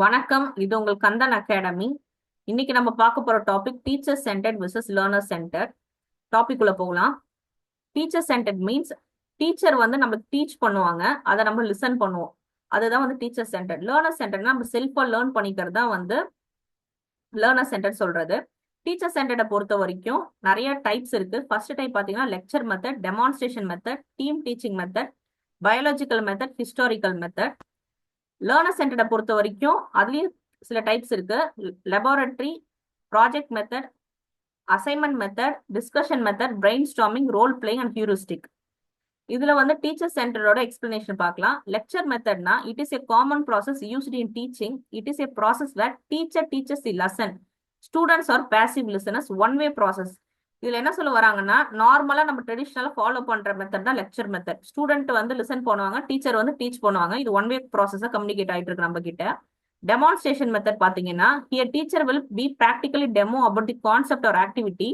வணக்கம், இது உங்கள் கந்தன் அகாடமி. இன்னைக்கு நம்ம பார்க்க போற topic teacher centred versus learner centre. Topic உள்ள போகலாம். டீச்சர் சென்டர்ட் மீன்ஸ் டீச்சர் வந்து நம்மளுக்கு டீச் பண்ணுவாங்க, அதை நம்ம லிசன் பண்ணுவோம். அதுதான் வந்து டீச்சர் சென்டர்ட். லேர்னர் சென்டர்னா நம்ம செல்ஃபா லேர்ன் பண்ணிக்கிறது தான் வந்து லேர்னர் சென்டர் சொல்றது. டீச்சர் சென்டர்டை பொறுத்த வரைக்கும் நிறைய டைப்ஸ் இருக்கு. ஃபர்ஸ்ட் டைப் பார்த்தீங்கன்னா lecture method, demonstration method, team teaching method, biological method, historical method. Learner சென்டரை பொறுத்த வரைக்கும் அதுலயும் சில டைப்ஸ் இருக்கு. Laboratory, project method, assignment method, discussion method, brain storming, role playing and heuristic. இதுல வந்து டீச்சர் சென்டரோட எக்ஸ்பிளனேஷன் பார்க்கலாம். லெக்சர் மெத்தட்னா it is a common process used in teaching. It is a process where teacher teachers the lesson. Students are passive listeners. One way process. இதுல என்ன சொல்ல வராங்கன்னா, நார்மலா நம்ம ட்ரெடிஷனலா ஃபாலோ பண்ற மெத்தட் தான் லெக்சர் மெத்தட். ஸ்டூடெண்ட் வந்து லிசன் பண்ணுவாங்க, டீச்சர் வந்து டீச் பண்ணுவாங்க. இது ஒன் வே ப்ராசஸா கம்யூனிகேட் ஆயிட்டு இருக்கு நம்ம கிட்ட. டெமான்ஸ்ட்ரேஷன் மெத்தட் பாத்தீங்கன்னா, here teacher will be practically demo about the concept or activity.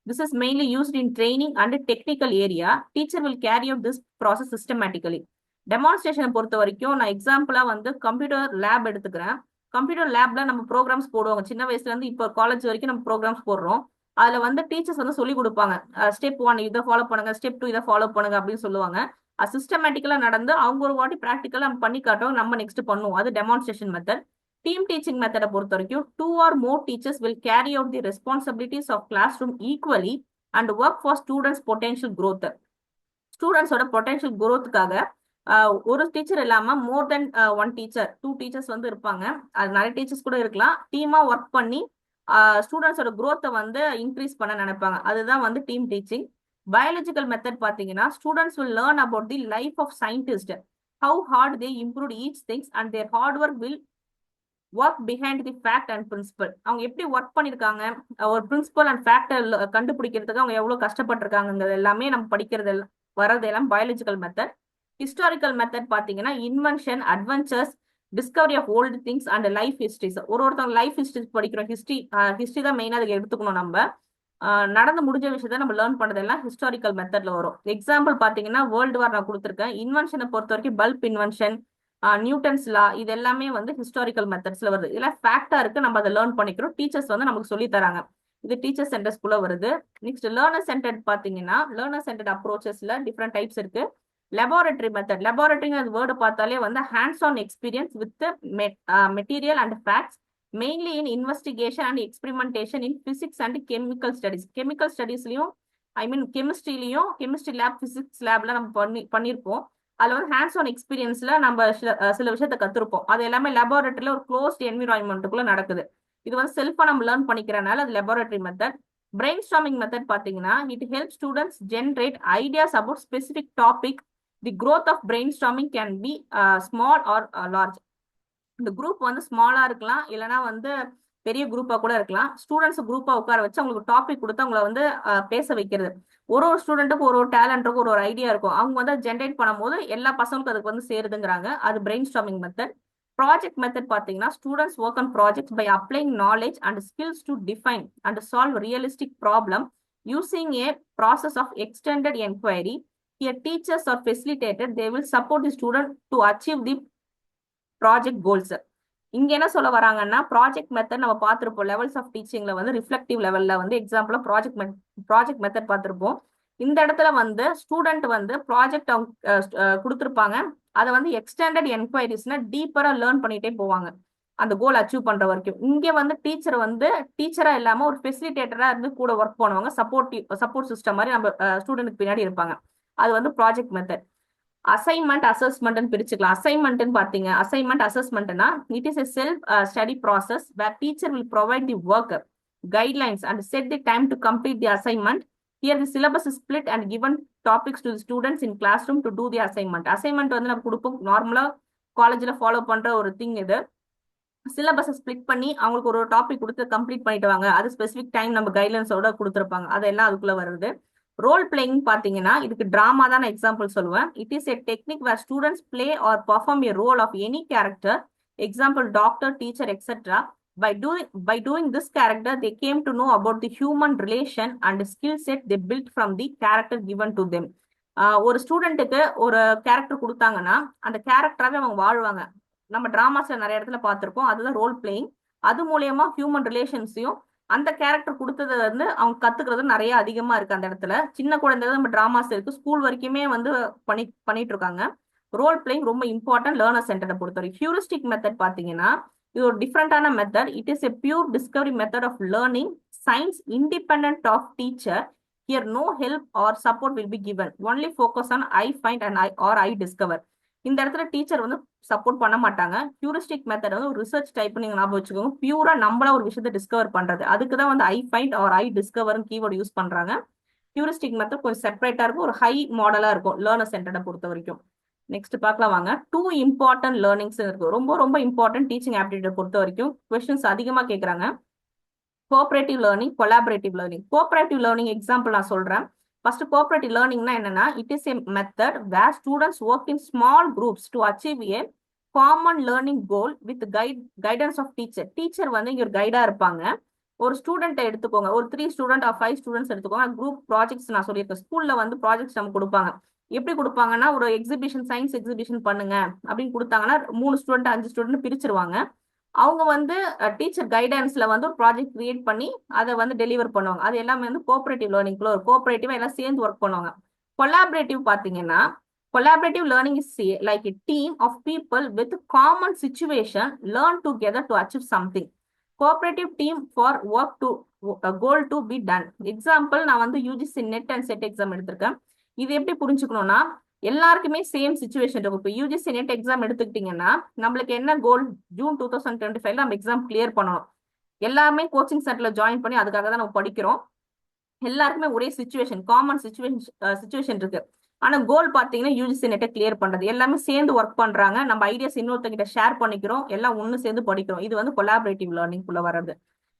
This is mainly used in training and technical area. Teacher will carry out this process systematically. டெமான்ஸ்ட்ரேஷனை பொறுத்த வரைக்கும் நான் எக்ஸாம்பிளா வந்து கம்ப்யூட்டர் லேப் எடுத்துக்கிறேன். Computer லேப்ல நம்ம programs போடுவாங்க. சின்ன வயசுல இருந்து இப்போ காலேஜ் வரைக்கும் நம்ம ப்ரோக்ராம்ஸ் போடுறோம். அதுல வந்து டீச்சர்ஸ் வந்து சொல்லி கொடுப்பாங்க. ஸ்டெப் 1 இதை ஃபாலோ பண்ணுங்க, ஸ்டெப் 2 இதை ஃபாலோ பண்ணுங்க அப்படின்னு சொல்லுவாங்க. அது சிஸ்டமேட்டிக்கலா நடந்து அவங்க ஒரு வாட்டி ப்ராக்டிக்கலா நம்ம பண்ணி காட்டுவோம், நம்ம நெக்ஸ்ட் பண்ணுவோம். அது டெமான்ஸ்ட்ரேஷன் மெத்தட். டீம் டீச்சிங் மெத்தடை பொறுத்த வரைக்கும் 2 or more teachers will carry out the responsibilities of classroom equally and work for students potential growth. ஸ்டூடெண்ட்ஸோட பொட்டன்ஷியல் growthக்காக ஒரு டீச்சர் இல்லாம more than one teacher, 2 teachers வந்து இருப்பாங்க. அது நிறைய டீச்சர்ஸ் கூட இருக்கலாம். டீமா ஒர்க் பண்ணி ஸ்டூடெண்ட்ஸோட growth-அ வந்து இன்க்ரீஸ் பண்ண நினைப்பாங்க. அதுதான் வந்து டீம் டீச்சிங். பயாலஜிக்கல் மெத்தட் பாத்தீங்கன்னா students will learn about the life of scientist, how hard they improved each things and their hard work will work behind the fact and principle. அவங்க எப்படி work பண்ணிருக்காங்க, ஒரு principal and ஃபேக்டை கண்டுபிடிக்கிறதுக்கு அவங்க எவ்வளவு கஷ்டப்பட்டிருக்காங்கிறது எல்லாமே நம்ம படிக்கிறது வர்றது எல்லாம் பயாலஜிக்கல் மெத்தட். ஹிஸ்டாரிக்கல் மெத்தட் பாத்தீங்கன்னா invention, adventures, discovery of old things and life histories. ஒருத்தவங்க லைஃப் ஹிஸ்டரி படிக்கிறோம். ஹிஸ்டரி தான் மெயினா அதுக்கு எடுத்துக்கணும். நம்ம நடந்து முடிஞ்ச விஷயத்த நம்ம லேர்ன் பண்ணதெல்லாம் ஹிஸ்டாரிக்கல் மெத்தட்ல வரும். எக்ஸாம்பிள் பாத்தீங்கன்னா வேர்ல்டு வார் நான் கொடுத்துருக்கேன். இன்வென்ஷனை பொறுத்த வரைக்கும் பல்ப் இன்வென்ஷன், நியூட்டன்ஸ் லா, இது எல்லாமே வந்து ஹிஸ்டாரிக்கல் மெத்தட்ஸ்ல வருது. இதெல்லாம் ஃபேக்டா இருக்கு, நம்ம அதை லேர்ன் பண்ணிக்கிறோம். டீச்சர்ஸ் வந்து நமக்கு சொல்லி தராங்க. இது டீச்சர் சென்டர்ஸ்குள்ள வருது. நெக்ஸ்ட் லேர்னர் சென்டர்ட் பாத்தீங்கன்னா லேர்னர் சென்டர்ட் அப்ரோச்சஸ்ல டிஃப்ரெண்ட் டைப்ஸ் இருக்கு. Laboratory method. லெபார்டரிங்க வேர்டு பார்த்தாலே வந்து hands on experience with material and facts, mainly in investigation and experimentation in physics and chemical studies. Chemical ஸ்டடிஸ்லயும் ஐ மீன் கெமிஸ்ட்ரிலையும் லேப், பிசிக்ஸ் லேப்ல நம்ம பண்ணியிருப்போம். அதுல வந்து ஹேண்ட்ஸ் ஆன் எக்ஸ்பீரியன்ஸ்ல நம்ம சில விஷயத்த கத்துருப்போம். அது எல்லாமே லெபார்டரியில ஒரு க்ளோஸ்ட் என்விரான்மெண்ட்டுக்குள்ள நடக்குது. இது வந்து செல்ஃபா நம்ம லேர்ன் பண்ணிக்கிறனால அது laboratory method. Brain storming method பாத்தீங்கன்னா it help students generate ideas about specific topic. The growth of brainstorming can be small or large. இந்த குரூப் வந்து ஸ்மாலா இருக்கலாம், இல்லைன்னா வந்து பெரிய குரூப்பா கூட இருக்கலாம். ஸ்டூடெண்ட்ஸ் குரூப்பா உட்கார வச்சு அவங்களுக்கு டாபிக் கொடுத்து அவங்கள வந்து பேச வைக்கிறது. ஒரு ஸ்டூடெண்ட்டுக்கு ஒரு டேலண்ட் இருக்கும், ஒரு ஐடியா இருக்கும். அவங்க வந்து ஜென்ரேட் பண்ணும்போது எல்லா பசங்களுக்கும் அதுக்கு வந்து சேருதுங்கிறாங்க. அது brainstorming method. Project method பாத்தீங்கன்னா students work on projects by applying knowledge and skills to define and solve realistic problem using a process of extended enquiry. Here teachers are facilitated, they will support the student to achieve the project goals. இங்க என்ன சொல்ல வராங்கன்னா, project method நம்ம பார்த்திருப்போம். Levels of டீச்சிங்ல வந்து reflective லெவல்ல வந்து எக்ஸாம்பிளா ப்ராஜெக்ட் மெத்தட் பார்த்திருப்போம். இந்த இடத்துல வந்து ஸ்டூடெண்ட் வந்து ப்ராஜெக்ட் அவங்க கொடுத்துருப்பாங்க. அதை வந்து எக்ஸ்டெண்டட் என்கொயரிஸ்னா டீப்பரா லேர்ன் பண்ணிட்டே போவாங்க அந்த கோல் அச்சீவ் பண்ற வரைக்கும். இங்க வந்து டீச்சர் வந்து டீச்சரா இல்லாம ஒரு ஃபெசிலிட்டேட்டரா இருந்து கூட ஒர்க் பண்ணுவாங்க. சப்போர்ட் சிஸ்டம் மாதிரி நம்ம ஸ்டூடெண்ட்க்கு பின்னாடி இருப்பாங்க. அது வந்து ப்ராஜெக்ட் மெத்தட். அசைன்மெண்ட், அசஸ்மெண்ட் பிரிச்சுக்கலாம். அசைன்மெண்ட் அசஸ்மெண்ட்னா it is a self study process where teacher will provide the work guidelines and set the time to complete the assignment. Here the syllabus is split and given topics to the students in classroom to do the assignment. Assignment வந்து நம்ம கொடுப்போம். நார்மலா காலேஜ்ல follow பண்ற ஒரு thing இது. சிலபஸை split பண்ணி அவங்களுக்கு ஒரு டாபிக் கொடுத்து கம்ப்ளீட் பண்ணிட்டு வாங்க. அது ஸ்பெசிபிக் டைம் நம்ம கைட்லைன்ஸோட கொடுத்துருப்பாங்க. அதெல்லாம் அதுக்குள்ள வருது. ரோல் பிளேயிங் பாத்தீங்கன்னா இதுக்கு டிராமா தான் நான் எக்ஸாம்பிள் சொல்லுவேன். It is a technique where students play or perform a role of any character, example doctor, teacher, etcetera. By doing this character, they came to know about the human relation and skill set they built from the character given to them. ஒரு ஸ்டூடெண்ட்டுக்கு ஒரு character கொடுத்தாங்கன்னா அந்த கேரக்டராகவே அவங்க வாழ்வாங்க. நம்ம டிராமாஸ்ல நிறைய இடத்துல பார்த்திருப்போம். அதுதான் ரோல் பிளேயிங். அது மூலியமா ஹியூமன் ரிலேஷன்ஸையும் அந்த கேரக்டர் கொடுத்தது வந்து அவங்க கத்துக்கிறது நிறைய அதிகமா இருக்கு அந்த இடத்துல. சின்ன குழந்தைகள் நம்ம டிராமாஸ் இருக்கு, ஸ்கூல் வரைக்குமே வந்து பண்ணிட்டு இருக்காங்க. ரோல் பிளேயிங் ரொம்ப இம்பார்ட்டன்ட் லேர்னர் சென்டரை பொறுத்த வரைக்கும். ஹியூரிஸ்டிக் மெத்தட் பாத்தீங்கன்னா இது ஒரு டிஃப்ரெண்டான method. It is a pure discovery method of learning science independent of teacher. Here no help or support will be given. Only focus on I find and I discover. இந்த இடத்துல teacher வந்து support பண்ண மாட்டாங்க. Heuristic method வந்து ஒரு research type நீங்க ஞாபகம் வச்சுக்கோங்க. பியூரா நம்மளா ஒரு விஷயத்தை டிஸ்கவர் பண்றது. அதுக்கு தான் வந்து I find or I discover keyword use பண்றாங்க. ஹியூரிஸ்டிக் மெத்தட் கொஞ்சம் செப்பரேட்டா இருக்கும், ஒரு ஹை மாடலா இருக்கும் லேர்னர் சென்டரை பொறுத்த வரைக்கும். நெக்ஸ்ட் பார்க்கலாம் வாங்க. 2 இம்பார்ட்டன்ட் லேர்னிங்ஸ் இருக்கு. ரொம்ப ரொம்ப இம்பார்ட்டன்ட் டீச்சிங் ஆப்டிடியூட் பொறுத்த வரைக்கும். கொஸ்டின்ஸ் அதிகமா கேட்கறாங்க. Cooperative learning, collaborative learning. Cooperative learning example நான் சொல்றேன். ஃபர்ஸ்ட் கோஆபரேட்டிவ் லேர்னிங்னா என்னன்னா, it is a method where students work in small groups to achieve a common learning goal with guidance of teacher. Teacher வந்து இங்க ஒரு கைடா இருப்பாங்க. ஒரு ஸ்டூடெண்ட் எடுத்துக்கோங்க, ஒரு 3 ஸ்டூடெண்ட் ஆர் 5 ஸ்டூடெண்ட்ஸ் எடுத்துக்கோங்க. குரூப் ப்ராஜெக்ட்ஸ் நான் சொல்லியிருக்கேன். ஸ்கூல்ல வந்து ப்ராஜெக்ட்ஸ் நம்ம கொடுப்பாங்க. எப்படி கொடுப்பாங்கன்னா, ஒரு எக்ஸிபிஷன், சயின்ஸ் எக்ஸிபிஷன் பண்ணுங்க அப்படின்னு கொடுத்தாங்கன்னா 3 ஸ்டூடெண்ட் 5 ஸ்டூடெண்ட் பிரிச்சிருவாங்க. அவங்க வந்து டீச்சர் கைடன்ஸ்ல வந்து ஒரு ப்ராஜெக்ட் கிரியேட் பண்ணி அதை வந்து டெலிவர் பண்ணுவாங்க. அது எல்லாமே வந்து கோஆபரேட்டிவ் லேர்னிங்ல ஒரு கோஆபரேட்டிவா எல்லாம் சேர்ந்து ஒர்க் பண்ணுவாங்க. கொலாபரேட்டிவ் பாத்தீங்கன்னா, collaborative learning is like a team of people with common situation learn together to achieve something. Cooperative team for work to a goal to be done. Example நான் வந்து UGC net and set exam எடுத்திருக்கேன். இது எப்படி புரிஞ்சுக்கணும்னா, எல்லாருக்குமே same situation இருக்கும். இப்போ UGC net exam எடுத்துக்கிட்டீங்கன்னா நம்மளுக்கு என்ன கோல், ஜூன் 2025 நம்ம எக்ஸாம் கிளியர் பண்ணணும். எல்லாமே கோச்சிங் சென்டர்ல ஜாயின் பண்ணி அதுக்காக தான் நம்ம படிக்கிறோம். எல்லாருக்குமே ஒரே சிச்சுவேஷன், காமன் சிச்சுவேஷன் இருக்கு. ஆனா கோல் பாத்தீங்கன்னா யூஜிசி நெட்டை கிளியர் பண்றது. எல்லாமே சேர்ந்து ஒர்க் பண்றாங்க. நம்ம ஐடியாஸ் இன்னொருத்தங்கிட்ட ஷேர் பண்ணிக்கிறோம், எல்லாம் ஒண்ணு சேர்ந்து படிக்கிறோம். இது வந்து கொலாபரேட்டிவ் லேர்னிங் குள்ள வர்றது.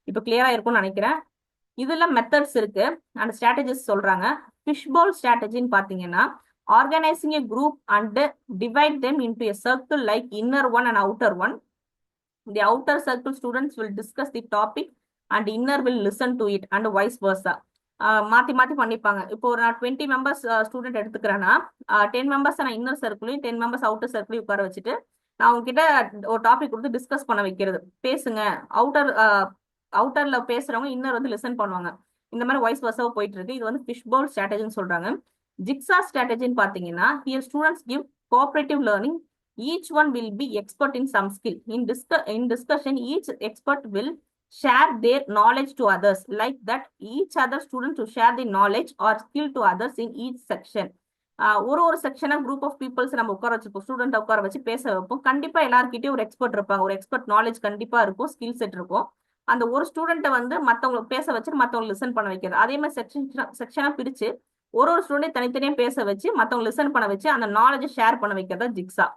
இப்போ கிளியரா இருக்கும்னு நினைக்கிறேன். இதுல மெத்தட்ஸ் இருக்கு அண்ட் ஸ்ட்ராட்டஜிஸ் சொல்றாங்க. ஃபிஷ்போல் ஸ்ட்ராட்டஜின்னு பாத்தீங்கன்னா, organizing a group and divide them into a circle like inner one and outer one. The outer circle students will discuss the topic and inner will listen to it and vice versa. மாத்தி மாத்தி பண்ணிப்பாங்க. இப்போ நான் 20 members student எடுத்துக்கிறேன்னா 10 members நான் inner சர்க்கிளையும் 10 members outer சர்க்கிளையும் உட்கார வச்சுட்டு நான் உங்ககிட்ட ஒரு டாபிக் கொடுத்து டிஸ்கஸ் பண்ண வைக்கிறது. பேசுங்க. அவுட்டர்ல பேசுறவங்க இன்னர் வந்து லிசன் பண்ணுவாங்க. இந்த மாதிரி வைஸ் வர்ஸாவும் போயிட்டு இருக்கு. இது வந்து ஃபிஷ்போல் ஸ்ட்ராட்டஜின்னு சொல்றாங்க. ஜிக்ஸா ஸ்ட்ராட்டஜின்னு பாத்தீங்கன்னா, here students give cooperative learning. Each one will be expert in some skill. In discussion, each expert will share their knowledge to others. Like that, each other student to share the knowledge or skill to others in each section. ஒரு செக்ஷனா group of peoples நம்ம உட்கார வச்சுப்போம், student உட்கார வச்சு பேச வைப்போம். கண்டிப்பா எல்லாருக்கிட்டையும் ஒரு எக்ஸ்பர்ட் இருப்பாங்க, ஒரு எக்ஸ்பர்ட் நாலேஜ் கண்டிப்பா இருக்கும், ஸ்கில் செட் இருக்கும். அந்த ஒரு ஸ்டூடெண்ட்டை வந்து மற்றவங்களை பேச வச்சு மற்றவங்க லிசன் பண்ண வைக்கிறது. அதே மாதிரி செக்ஷனா பிரிச்சு ஒரு ஸ்டூடெண்ட் தனித்தனியா பேச வச்சு மற்றவங்க லிசன் பண்ண வச்சு அந்த நாலேஜை ஷேர் பண்ண வைக்கிறதா ஜிக்ஸா.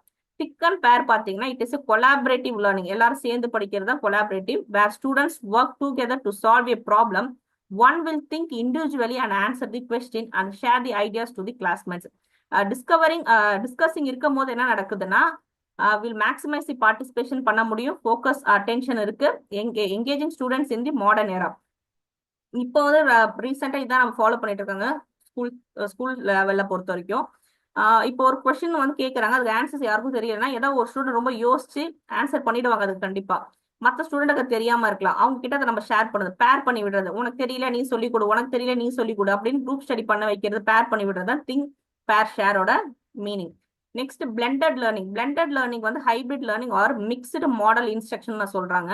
திக் அண்ட் பேர் பாத்தீங்கன்னா, இட் இஸ் கொலாபரேட்டிவ் லேர்னிங். எல்லாரும் சேர்ந்து படிக்கிறது தான் கொலாபரேட்டிவ். Where students work together to solve a problem. One will think individually and answer the question and share the ideas to the classmates. Discussing இருக்கும் போது என்ன நடக்குதுன்னா, will maximize the participation பண்ண முடியும். Focus, attention இருக்கு. Engaging students in the modern era. இப்போ வந்து ரீசெண்டா இதான் நம்ம ஃபாலோ பண்ணிட்டு இருக்காங்க ஸ்கூல் லெவல்ல பொறுத்த வரைக்கும். இப்போ ஒரு கொஸ்டின் வந்து கேட்கறாங்க, அதுக்கு ஆன்சர்ஸ் யாருக்கும் தெரியலன்னா ஏதாவது ஒரு ஸ்டூடெண்ட் ரொம்ப யோசிச்சு ஆன்சர் பண்ணிடுவாங்க. அதுக்கு கண்டிப்பா மற்ற ஸ்டூடெண்ட்டுக்கு தெரியாம இருக்கலாம். அவங்க கிட்ட அதை நம்ம ஷேர் பண்ணுறது, பேர் பண்ணி விடுறது. உனக்கு தெரியல நீ சொல்லிக் கொடு, உனக்கு தெரியல நீ சொல்லிக் கொடு அப்படின்னு குரூப் ஸ்டடி பண்ண வைக்கிறது, பேர் பண்ணி விடுறது தான் திங்க் பேர் ஷேரோட meaning. Next blended learning. Blended learning வந்து hybrid learning or mixed model instruction சொல்றாங்க.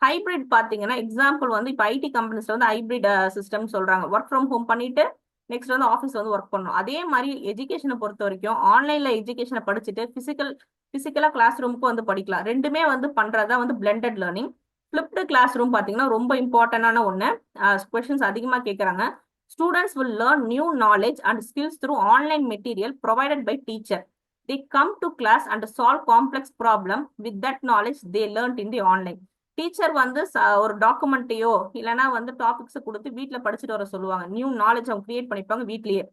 ஹைபிரிட் பாத்தீங்கன்னா எக்ஸாம்பிள் வந்து இப்போ ஐடி கம்பெனிஸ்ல வந்து ஹைபிரிட் சிஸ்டம் சொல்றாங்க. ஒர்க் ஃப்ரம் ஹோம் பண்ணிட்டு நெக்ஸ்ட் வந்து ஆஃபீஸ் வந்து ஒர்க் பண்ணணும். அதே மாதிரி எஜுகேஷனை பொறுத்த வரைக்கும் ஆன்லைன்ல எஜுகேஷனை படிச்சுட்டு பிசிக்கலா கிளாஸ் ரூமுக்கு வந்து படிக்கலாம். ரெண்டுமே வந்து பண்றதா வந்து பிளெண்டட் லேர்னிங். ஃபிளிப்டு கிளாஸ் ரூம் பாத்தீங்கன்னா ரொம்ப இம்பார்ட்டன்டான ஒண்ணு. கொஸ்டின்ஸ் அதிகமா கேட்கறாங்க. Students will learn new knowledge and skills through online material provided by teacher. They come to class and solve complex problem with that knowledge they learned in the online. Teacher வந்து ஒரு டாக்குமெண்ட்டையோ இல்லைன்னா வந்து topics கொடுத்து வீட்டில் படிச்சுட்டு வர சொல்லுவாங்க. New knowledge அவங்க கிரியேட் பண்ணிப்பாங்க வீட்லயே.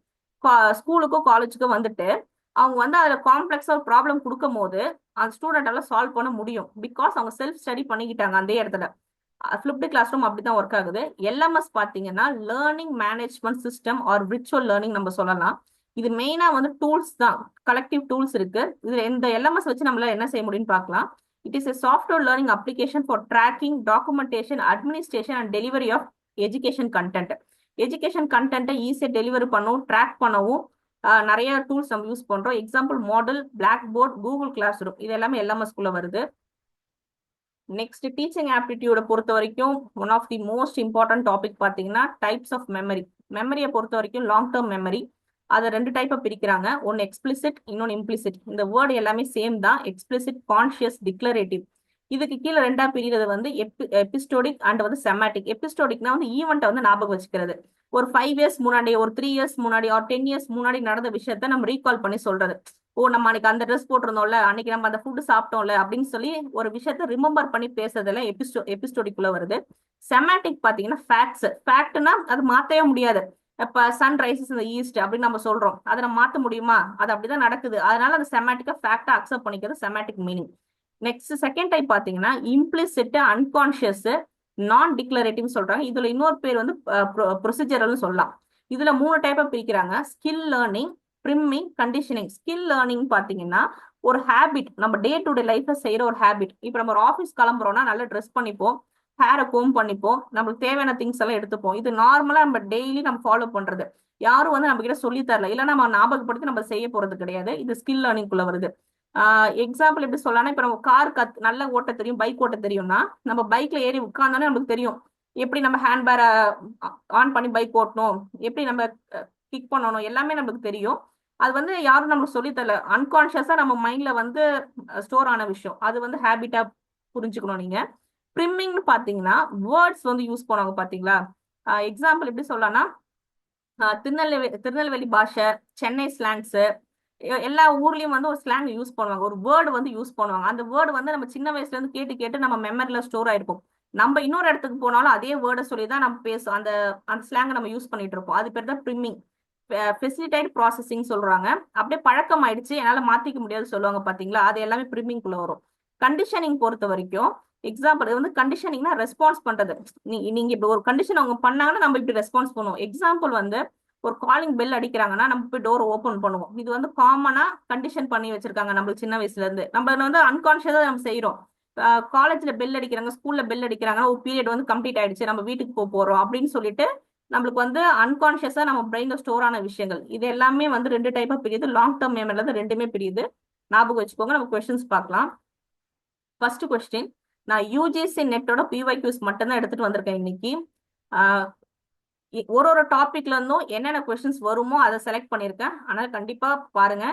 ஸ்கூலுக்கோ காலேஜுக்கோ வந்துட்டு அவங்க வந்து அதில் காம்ப்ளெக்ஸா ஒரு ப்ராப்ளம் கொடுக்கும் போது அந்த ஸ்டூடெண்டால சால்வ் பண்ண முடியும். பிகாஸ் அவங்க செல்ஃப் ஸ்டடி பண்ணிக்கிட்டாங்க அந்த இடத்துல. ஃபிளிப்டு கிளாஸ் ரூம் அப்படிதான் ஒர்க் ஆகுது. எல்எம்எஸ் பாத்தீங்கன்னா learning management system or virtual learning நம்ம சொல்லலாம். இது மெயினா வந்து டூல்ஸ் தான், கலெக்டிவ் டூல்ஸ் இருக்கு. இதுல இந்த எல்எம்எஸ் வச்சு நம்மளால என்ன செய்ய முடியும்னு பார்க்கலாம். It is a software learning application for tracking, documentation, administration and delivery of education content. Education கண்டென்ட்டை ஈஸியாக டெலிவரி பண்ணவும் ட்ராக் பண்ணவும் நிறைய டூல்ஸ் நம்ம யூஸ் பண்றோம். Example model, blackboard, Google classroom, இது எல்லாமே LMS குள்ள வருது. நெக்ஸ்ட் டீச்சிங் ஆப்டிடியூட பொறுத்த வரைக்கும் one of the most important topic பார்த்தீங்கன்னா டைப்ஸ் ஆஃப் மெமரி. மெமரியை பொறுத்த வரைக்கும் லாங் டேர்ம் மெமரி, அதை 2 டைப்பா பிரிக்கிறாங்க. ஒன்னு எக்ஸ்பிளிசிட், இன்னொன்னு இம்ப்ளிசிட். இந்த வேர்டு எல்லாமே சேம் தான். Explicit, conscious, declarative. இதுக்கு கீழே 2ஆ பிரிகிறது வந்து எபிஸ்டோடிக் அண்ட் வந்து செமாட்டிக். எபிஸ்டோடிக்னா வந்து ஈவெண்ட்டை வந்து ஞாபகம் வச்சுக்கிறது. ஒரு 5 இயர்ஸ் முன்னாடி, ஒரு 3 இயர்ஸ் முன்னாடி, ஒரு 10 இயர்ஸ் முன்னாடி நடந்த விஷயத்த நம்ம ரீகால் பண்ணி சொல்றது. ஓ, நம்ம அன்னைக்கு அந்த ட்ரெஸ் போட்டிருந்தோம்ல, அன்னைக்கு நம்ம அந்த ஃபுட் சாப்பிட்டோம்ல அப்படின்னு சொல்லி ஒரு விஷயத்த ரிமெம்பர் பண்ணி பேசுறதுல எபிஸ்டோடிக்குள்ள வருது. செமாட்டிக் பாத்தீங்கன்னா ஃபேக்ட்ஸ். ஃபேக்ட்னா அது மாத்தவே முடியாது. இப்ப சன் ரைசஸ் இந்த ஈஸ்ட் அப்படின்னு நம்ம சொல்றோம், அதை நம்ம மாத்த முடியுமா? அது அப்படிதான் நடக்குது. அதனால அந்த செமாட்டிக்கா ஃபேக்டா அக்செப்ட் பண்ணிக்கிறது செமாட்டிக் மீனிங். நெக்ஸ்ட் செகண்ட் டைப் பாத்தீங்கன்னா இம்ப்ளிசிட், அன்கான்ஷியஸ், நான் டிக்ளரேட்டிவ் சொல்றாங்க. இதுல இன்னொரு பேர் வந்து ப்ரொசீஜரல்னு சொல்லலாம். இதுல 3 டைப்பா பிரிக்கிறாங்க. Skill learning, priming, conditioning. Skill learning பாத்தீங்கன்னா ஒரு ஹேபிட், நம்ம டே டு டே லைஃப்ல செய்யற ஒரு ஹேபிட். இப்ப நம்ம ஒரு ஆஃபீஸ் கிளம்புறோம்னா நல்லா ட்ரெஸ் பண்ணிப்போம், ஹேரை கோம் பண்ணிப்போம், நம்மளுக்கு தேவையான திங்ஸ் எல்லாம் எடுத்துப்போம். இது நார்மலா நம்ம டெய்லி நம்ம ஃபாலோ பண்றது. யாரும் வந்து நம்ம கிட்ட சொல்லி தரல, இல்ல நம்ம ஞாபகப்படுத்தி நம்ம செய்ய போறது கிடையாது. இது ஸ்கில் லேர்னிங் குள்ள வருது. எக்ஸாம்பிள் எப்படி சொல்லலாம், இப்ப நம்ம கார் நல்லா ஓட்ட தெரியும், பைக் ஓட்ட தெரியும்னா நம்ம பைக்ல ஏறி உட்கார்ந்தோன்னே நமக்கு தெரியும் எப்படி நம்ம ஹேண்ட் பேரை ஆன் பண்ணி பைக் ஓட்டணும், எப்படி நம்ம கிக் பண்ணணும், எல்லாமே நமக்கு தெரியும். அது வந்து யாரும் நமக்கு சொல்லி தரல, அன்கான்ஷியஸா நம்ம மைண்ட்ல வந்து ஸ்டோர் ஆன விஷயம். அது வந்து ஹேபிட்டா புரிஞ்சுக்கணும் நீங்க. ப்ரிம்மிங்னு பாத்தீங்கன்னா வேர்ட்ஸ் வந்து யூஸ் பண்ணுவாங்க பாத்தீங்களா. எக்ஸாம்பிள் எப்படி சொல்லலாம்னா திருநெல்வேலி பாஷை, சென்னை ஸ்லாங்ஸ், எல்லா ஊர்லயும் வந்து ஒரு ஸ்லாங் யூஸ் பண்ணுவாங்க, ஒரு வேர்டு வந்து யூஸ் பண்ணுவாங்க. அந்த வேர்டு வந்து நம்ம சின்ன வயசுல இருந்து கேட்டு கேட்டு நம்ம மெமரியில ஸ்டோர் ஆயிருக்கும். நம்ம இன்னொரு இடத்துக்கு போனாலும் அதே வேர்டை சொல்லி தான் நம்ம பேசும், அந்த அந்த ஸ்லாங்கை நம்ம யூஸ் பண்ணிட்டு இருப்போம். அது பேர் தான் ப்ரிம்மிங். ஃபெசிலிட்டேட் ப்ராசஸிங் சொல்றாங்க. அப்படியே பழக்கம் ஆயிடுச்சு, என்னால மாத்திக்க முடியாது சொல்லுவாங்க பாத்தீங்களா, அது எல்லாமே ப்ரிம்மிங் குள்ள வரும். கண்டிஷனிங் பொறுத்த வரைக்கும் எக்ஸாம்பிள் வந்து கண்டிஷனிங்னா ரெஸ்பான்ஸ் பண்றது. நீங்க இப்ப ஒரு கண்டிஷன் அவங்க பண்ணாங்கன்னா நம்ம இப்படி ரெஸ்பான்ஸ் பண்ணுவோம். எக்ஸாம்பிள் வந்து ஒரு காலிங் பெல் அடிக்கிறாங்கன்னா நம்ம போய் டோர் ஓபன் பண்ணுவோம். இது வந்து காமனா கண்டிஷன் பண்ணி வச்சிருக்காங்க நம்மளுக்கு சின்ன வயசுல இருந்து. நம்ம வந்து அன்கான்ஷியஸா நம்ம செய்யறோம். காலேஜ்ல பெல் அடிக்கிறாங்க, ஸ்கூல்ல பெல் அடிக்கிறாங்கன்னா ஒரு பீரியட் வந்து கம்ப்ளீட் ஆயிடுச்சு, நம்ம வீட்டுக்கு போறோம் அப்படின்னு சொல்லிட்டு நம்மளுக்கு வந்து அன்கான்ஷியஸா நம்ம பிரெயின்ல ஸ்டோர் ஆன விஷயங்கள். இது எல்லாமே வந்து 2 டைப்பா பிரியுது. லாங் டேர்ம் மெமரில இருந்து 2மே பிரியுது. ஞாபகம் வச்சுக்கோங்க. நம்ம கொஸ்டின்ஸ் பார்க்கலாம். ஃபர்ஸ்ட் கொஸ்டின், நான் யூஜிசி நெட்டோட பிஒய்க்யூஸ் மட்டும் தான் எடுத்துட்டு வந்திருக்கேன் இன்னைக்கு. ஒரு டாபிக்ல இருந்தும் என்னென்ன கொஸ்டின்ஸ் வருமோ அதை செலக்ட் பண்ணிருக்கேன், அதனால கண்டிப்பா பாருங்க.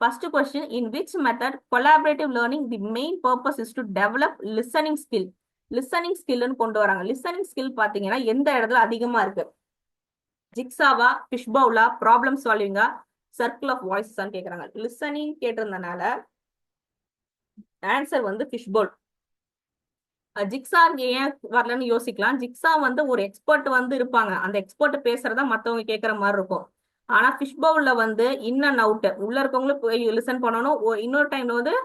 First question, in which method collaborative learning the main purpose is to develop listening skill. Listening ஸ்கில்னு கொண்டு வராங்க. லிசனிங் ஸ்கில் பாத்தீங்கன்னா எந்த இடத்துல அதிகமா இருக்கு? ஜிக்ஸாவா, ஃபிஷ்பவுலா, ப்ராப்ளம் சால்விங்கா, சர்க்கிள் ஆஃப் வாய்ஸான்னு கேக்குறாங்க. லிசனிங் கேட்டிருந்தனால ஆன்சர் வந்து ஃபிஷ்பவுல். ஜிக்ஸா ஏன் வரலன்னு யோசிக்கலாம். ஜிக்ஸா வந்து ஒரு எக்ஸ்பர்ட் வந்து இருப்பாங்க, அந்த எக்ஸ்பர்ட் பேசுறதா மத்தவங்க கேட்கற மாதிரி இருக்கும். ஆனா ஃபிஷ் பவுல்ல வந்து இன் அண்ட் அவுட் உள்ள இருக்கவங்களும் போய் லிசன் பண்ணணும். இன்னொரு டைம்ல வந்து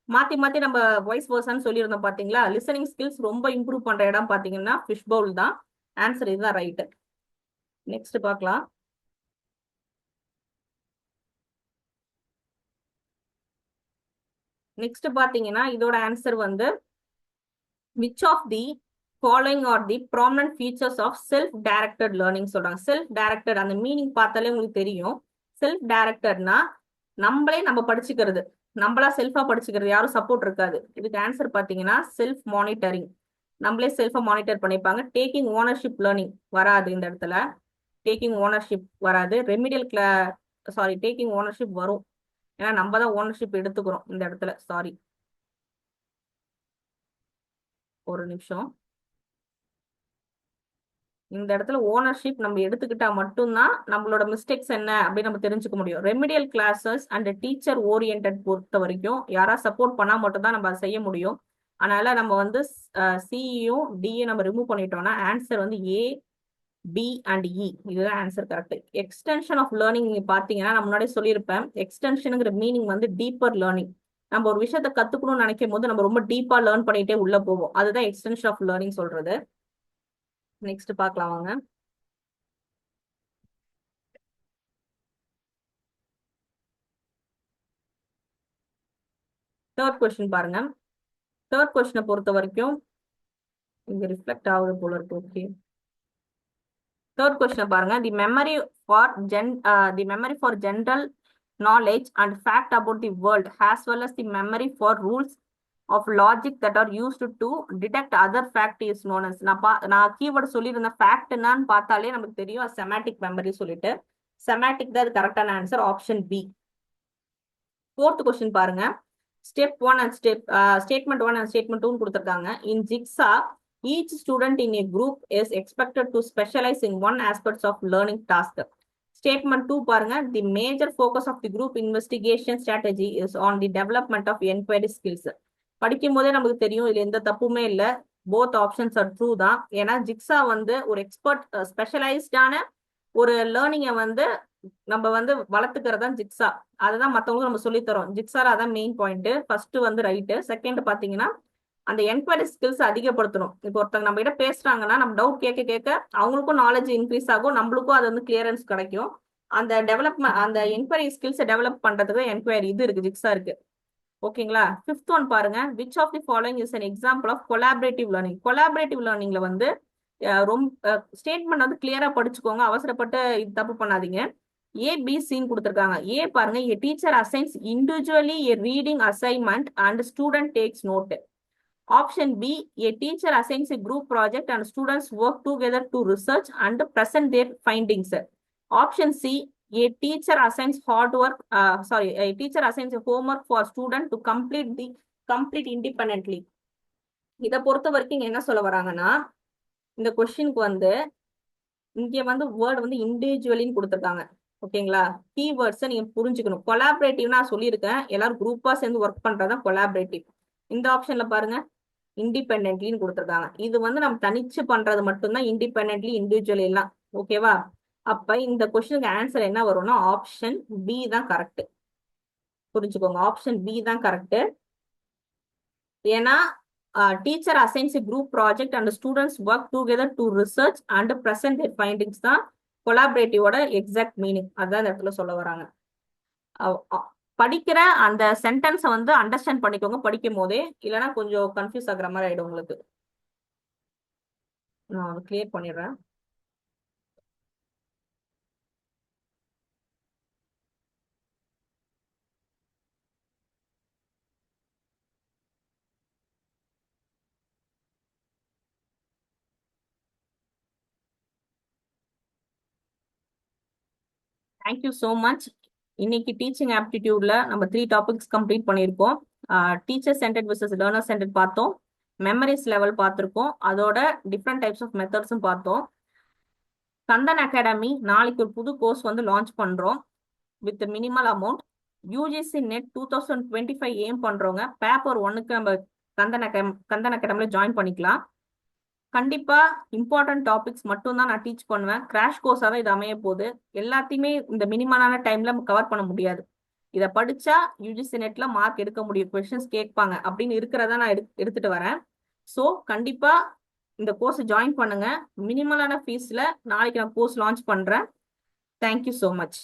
மாத்தி மாத்தி நம்ம வாய்ஸ் பர்சன் சொல்லியிருந்தோம் பாத்தீங்களா. லிசனிங் ஸ்கில்ஸ் ரொம்ப இம்ப்ரூவ் பண்ற இடம் பாத்தீங்கன்னா ஃபிஷ் பவுல் தான். ஆன்சர் இதுதான் ரைட். நெக்ஸ்ட் பார்க்கலாம். நெக்ஸ்ட் பாத்தீங்கன்னா இதோட ஆன்சர் வந்து which of the following are the prominent features of self directed learning சொல்றாங்க. செல்ஃப் டைரக்டட் அந்த மீனிங் பார்த்தாலே உங்களுக்கு தெரியும். செல்ஃப் டைரக்டட்னா நம்மளே நம்ம படிச்சுக்கிறது, நம்மளா செல்ஃபா படிச்சுக்கிறது, யாரும் சப்போர்ட் இருக்காது. இதுக்கு ஆன்சர் பாத்தீங்கன்னா செல்ஃப் மானிட்டரிங். நம்மளே செல்ஃபா மானிட்டர் பண்ணிப்பாங்க. டேக்கிங் ஓனர்ஷிப் லேர்னிங் வராது இந்த இடத்துல. டேக்கிங் ஓனர்ஷிப் வராது. ரெமிடியல் சாரி, டேக்கிங் ஓனர்ஷிப் வரும், ஏன்னா நம்ம தான் ஓனர்ஷிப் எடுத்துக்கிறோம் இந்த இடத்துல. சாரி, ஒரு நிமிஷம். இந்த இடத்துல ஓனர்ஷிப் நம்ம எடுத்துக்கிட்டா மட்டும்தான் நம்மளோட மிஸ்டேக்ஸ் என்ன அப்படின்னு நம்ம தெரிஞ்சுக்க முடியும். Remedial classes and teacher orient பொறுத்த வரைக்கும் யாரா சப்போர்ட் பண்ணா மட்டும் தான் நம்ம அதை செய்ய முடியும். அதனால நம்ம வந்து சியும் டியும் நம்ம ரிமூவ் பண்ணிட்டோம்னா ஆன்சர் வந்து ஏ, பி அண்ட் இ. இதுதான் answer correct. Extension of learning நீங்க பாத்தீங்கன்னா நான் முன்னாடி சொல்லியிருப்பேன், எக்ஸ்டென்ஷனுங்கிற மீனிங் வந்து டீப்பர் லேர்னிங். நம்ம ஒரு விஷயத்த கத்துக்கணும்னு நினைக்கும் போது நம்ம ரொம்ப டீப்பா லேர்ன் பண்ணிட்டே உள்ள போவோம். அதுதான் எக்ஸ்டென்ஷன் ஆஃப் லேர்னிங் சொல்றது. நெக்ஸ்ட் பார்க்கலாம் வாங்க. தேர்ட் கொஸ்டின் பாருங்க. தேர்ட் கொஸ்டினை பொறுத்த வரைக்கும் இங்க ரிஃப்ளெக்ட் ஆகுது போல இருக்கு. ஓகே, தேர்ட் கொஸ்டின் பாருங்க. தி memory for general knowledge and fact about the world as well as the memory for rules of logic that are used to detect other fact is known as. நான் keyword சொல்லியிருந்தேன். Fact என்னன்னு பார்த்தாலே நமக்கு தெரியும், செமாட்டிக் memory சொல்லிட்டு. செமாட்டிக் தான் அது கரெக்டான answer, option B. Fourth question பாருங்க. ஸ்டேட்மெண்ட் 1 அண்ட் ஸ்டேட்மெண்ட் 2 கொடுத்துருக்காங்க. In jigsaw each student in a group is expected to specialize in one aspect of learning task. Statement 2 பாருங்க. The major focus of the group investigation strategy is on the development of inquiry skills. படிக்கும் போதே நமக்கு தெரியும், இதுல எந்த தப்புமே இல்லை. Both options are true தான். ஏன்னா ஜிக்ஸா வந்து ஒரு எக்ஸ்பர்ட் ஸ்பெஷலைஸ்டான ஒரு லேர்னிங்கை வந்து நம்ம வந்து வளர்த்துக்கிறது தான் ஜிக்ஸா. அதுதான் மற்றவங்களுக்கு நம்ம சொல்லித்தரோம். ஜிக்ஸால அதான் மெயின் பாயிண்ட். ஃபர்ஸ்ட் வந்து ரைட்டு. செகண்ட் பாத்தீங்கன்னா அந்த என்கொயரி ஸ்கில்ஸ் அதிகப்படுத்தணும். இப்போ ஒருத்தவங்க நம்ம கிட்ட பேசுறாங்கன்னா நம்ம டவுட் கேட்க கேட்க அவங்களுக்கும் நாலேஜ் இன்க்ரீஸ் ஆகும், நம்மளுக்கும் அது வந்து கிளியரன்ஸ் கிடைக்கும். அந்த டெவலப்மெண்ட், அந்த என்கொயரி ஸ்கில்ஸை டெவலப் பண்றதுக்கு என்கொயரி இது இருக்கு, ஜிக்ஸா இருக்கு. ஓகேங்களா? ஃபிஃப்த் ஒன் பாருங்க. Which of the following is an example of collaborative learning. Collaborative லேர்னிங்ல வந்து ரொம்ப ஸ்டேட்மெண்ட் வந்து கிளியரா படிச்சுக்கோங்க, அவசரப்பட்டு இது தப்பு பண்ணாதீங்க. ஏபிசின்னு கொடுத்துருக்காங்க. ஏ பாருங்க. a teacher assigns individually a reading assignment and student takes note. Option B, a teacher assigns a group project and students work together to research and present their findings. Option C, a teacher assigns a teacher assigns a homework for student to complete independently. இதை பொறுத்த வரைக்கும் என்ன சொல்ல வராங்கன்னா, இந்த கொஸ்டினுக்கு வந்து இங்க வந்து வேர்டு வந்து இண்டிவிஜுவலின்னு கொடுத்துருக்காங்க. ஓகேங்களா? கீவேர்ட்ஸை நீங்க புரிஞ்சுக்கணும். கொலாபரேட்டிவ் நான் சொல்லியிருக்கேன், எல்லாரும் குரூப்பா சேர்ந்து ஒர்க் பண்றதா கொலாபரேட்டிவ். இந்த ஆப்ஷன்ல பாருங்க, இண்டிபெண்ட்லின்னு கொடுத்துருக்காங்க. இது வந்து நம்ம தனிச்சு பண்றது மட்டும்தான் இண்டிபெண்ட்லி, இண்டிவிஜுவல் எல்லாம். ஓகேவா? அப்ப இந்த கொஸ்டினுக்கு ஆன்சர் என்ன வரும்னா ஆப்ஷன் பி தான் கரெக்ட். புரிஞ்சுக்கோங்க, ஆப்ஷன் பி தான் கரெக்ட். ஏன்னா teacher assigns group project and students work together to research and present their findings தான் கொலாபரேட்டிவோட எக்ஸாக்ட் மீனிங். அதான் இந்த இடத்துல சொல்ல வராங்க. படிக்கிற அந்த சென்டென்ஸை வந்து அண்டர்ஸ்டாண்ட் பண்ணிக்கோங்க படிக்கும் போதே, இல்லைன்னா கொஞ்சம் கன்ஃபியூஸ் ஆகுற மாதிரி ஆயிடும் உங்களுக்கு. நான் கிளியர் பண்ணிடுறேன். Thank you so much. இன்னைக்கு டீச்சிங் ஆப்டிடியூட்ல நம்ம 3 டாபிக்ஸ் கம்ப்ளீட் பண்ணியிருக்கோம். Teacher centred versus learner centred பார்த்தோம், மெமரிஸ் லெவல் பார்த்துருக்கோம், அதோட டிஃப்ரெண்ட் டைப்ஸ் ஆஃப் மெத்தட்ஸும் பார்த்தோம். கந்தன் அகாடமி நாளைக்கு ஒரு புது கோர்ஸ் வந்து லான்ச் பண்றோம் with minimal amount. UGC net 2025 ஏம் பண்றவங்க பேப்பர் 1க்கு நம்ம கந்தன் அகாடமில ஜாயின் பண்ணிக்கலாம். கண்டிப்பா இம்பார்ட்டன்ட் டாபிக்ஸ் மட்டும் தான் நான் டீச் பண்ணுவேன். கிராஷ் கோர்ஸா தான் இது அமைய போகுது. எல்லாத்தையுமே இந்த மினிமலான டைம்ல கவர் பண்ண முடியாது. இதை படிச்சா யூஜிசி நெட்ல மார்க் எடுக்க முடியும், கொஸ்டின்ஸ் கேட்பாங்க அப்படின்னு இருக்கிறதா நான் எடுத்துட்டு வரேன். ஸோ கண்டிப்பா இந்த கோர்ஸ் ஜாயின் பண்ணுங்க. மினிமலான ஃபீஸ்ல நாளைக்கு நான் கோர்ஸ் லான்ச் பண்றேன். Thank you so much.